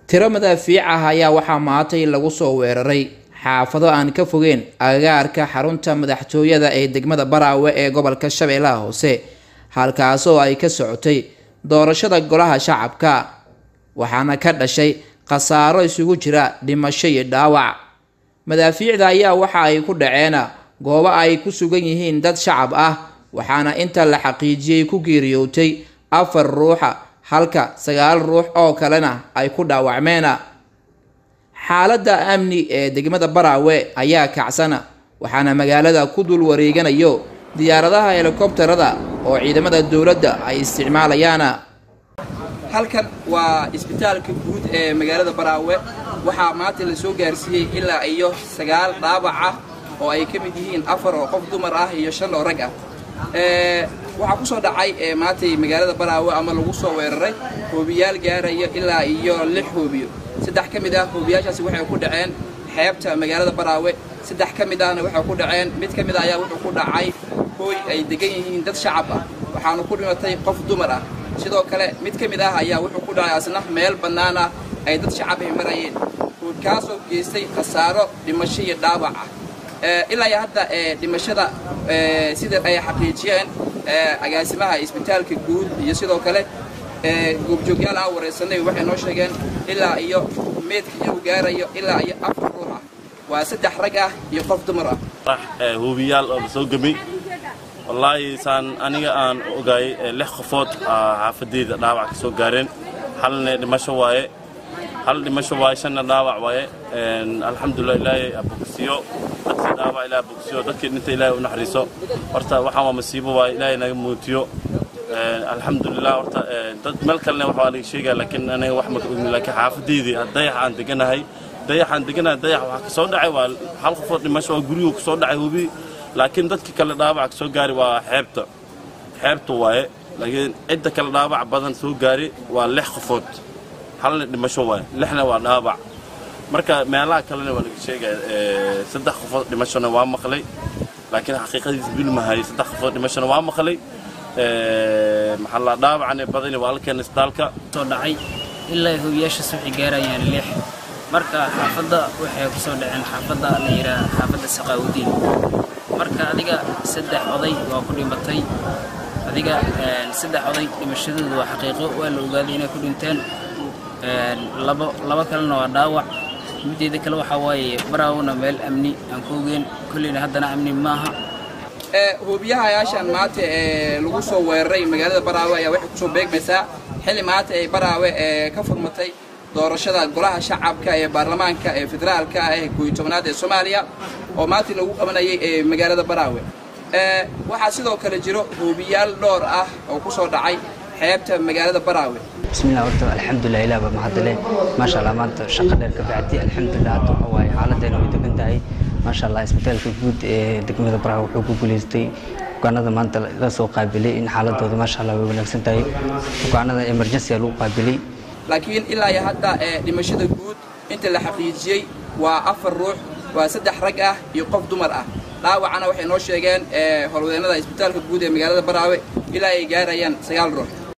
tiro madaafiic ah ayaa waxaa maantay lagu soo weeraray xaafado aan ka fogeen agagaarka xarunta madaxtooyada ee degmada Baraawe ee gobolka Shabeellaha Hoose halkaasoo ay ka socotay doorashada golaha shacabka waxaana ka dhashay khasaaro isugu jira dhimasho iyo dhaawac. madaafiicda ayaa waxa ay ku dhaceen goobo ay ku sugan yihiin dad shacab ah waxaana inta la xaqiijiyay ku geeriyootay 4 ruux halka 9 ruux oo kalena ay ku dhaawacmeen. xaaladda amni ee degmada Baraawe ayaa kacsana waxaana magaalada ku dul wareeganayo diyaaradaha helikobtarada oo ciidamada dawladda ay isticmaalayaan. halkan waa isbitaalka guud ee magaalada Baraawe waxaa maanta la soo gaarsiiyay ilaa iyo 9 dhaawac ah oo ay ka mid yihiin 4 oo qof dumar ah iyo 5 oo rag ah. waxaa ku soo dhacay maanta magaalada Baraawe ama lagu soo weeraray hoobiyaal gaaraya ilaa iyo 6 hoobiyo. 3 ka mid ah hoobiyaashaasi waxay ku dhaceen xeebta magaalada Baraawe, 3 ka mid ahna waxay ku dhaceen mid ka mid ah ayaa wuxuu ku dhacay hooy ay degan yihiin dad shacab ah waxaana ku dhimatay qof dumar ah. sidoo kale mid ka mid ah ayaa wuxuu ku dhacay asna meel bannaan ah ay dad shacab ay marayeen kaasoo geystay khasaaro dhimasho iyo dhaawac ah. ilaa hadda dhimashada sida ay xaqiijiyeen agaasimaha isbitaalka guud iyo sidoo kale goobjoogyaal ah wareysanay waxay noo sheegeen ilaa iyo meedka uu gaarayo ilaa iyo 4 ruux ah waa 3 rag ah iyo qof dumar ah. hoobiyaal oo soo gamay wallahi saan aniga aan ogaay 6 qofood xaafadeeda dhaawac ka soo gaareen halna dhimasho waaye shan dhaawac waaye. alxamdulillah ilaahay abogsiyo dadka dhaawac ilaahay abogsiyo dadka inta ilaahay u naxariiso horta waxaan waa masiibo waa ilaahay naga muutiyo. alxamdulillah horta dad meel kalena waxa laga sheegay laakiin aniga wax ma ogin laakiin xaafadeedii dayax aan deganahay dayax waxa ka soo dhacay waa hal qofood dhimasho oo guriga ku soo dhacay hubi laakiin dadka kale dhaawac ka soo gaari waa xeebta waaye laakiin cidda kale dhaawac badan soo gaari waa 6 qofood halna dhimasho waaye 6na waa dhaawac. marka meelaha kalena waa laga sheegay 3 qofood dhimashona waa maqlay laakiin xaqiiqadiisa bil ma hay 3 qofood dhimashona waa maqlay. maxaa la dhaawacnay badani waa halkan isbitaalka soo dhacay ilaa hoobiyaasha suuxi gaarayaan 6 marka xaafada waxay ku soo dhaceen xaafada la yiraahdo xaafada Saqaawdiin. marka adiga 3 oday waa ku dhimatay adiga 3 oday dhimashadoodu waa xaqiiqo waa la ogaaday inay ku dhinteen. laba kalena waa dhaawac. mideeda kale waxa waaye Baraawna meel amni aan ku ogeyn kullina haddana amni maaha. hoobiyahayaashan maanta lagu soo weeraray magaalada Baraawe ayaa waxay ku soo beegmaysaa xilli maanta ay Baraawe ka furmatay doorashada golaha shacabka ee baarlamaanka ee federaalka ah ee 11aad ee Soomaaliya oo maanta lagu qabanayay magaalada Baraawe. waxaa sidoo kale jiro hoobiyaal dhowr ah oo ku soo dhacay xeebta magaalada Baraawe. bismillaah alxamdulillah ilaah ma hadle ma sha Allah maanta shaqo dheer ka bacdi alxamdulillah waa xaaladdeena way degan tahay ma sha Allah. isbitaalka guud ee degmada Baraawe wuxuu ku guuleystay bukaanada maanta la soo qaabilay in xaaladooda ma sha Allah way wanaagsan tahay. bukaanada emergency lagu qaabilay laakiin ilaa hadda dhimashada guud inta la xaqiijiyay waa 4 ruux waa 3 rag ah iyo qof dumar ah. dhaawacana waxay noo sheegeen howlwadeennada isbitaalka guud ee magaalada Baraawe ilaa ay gaarayaan 9 ruux.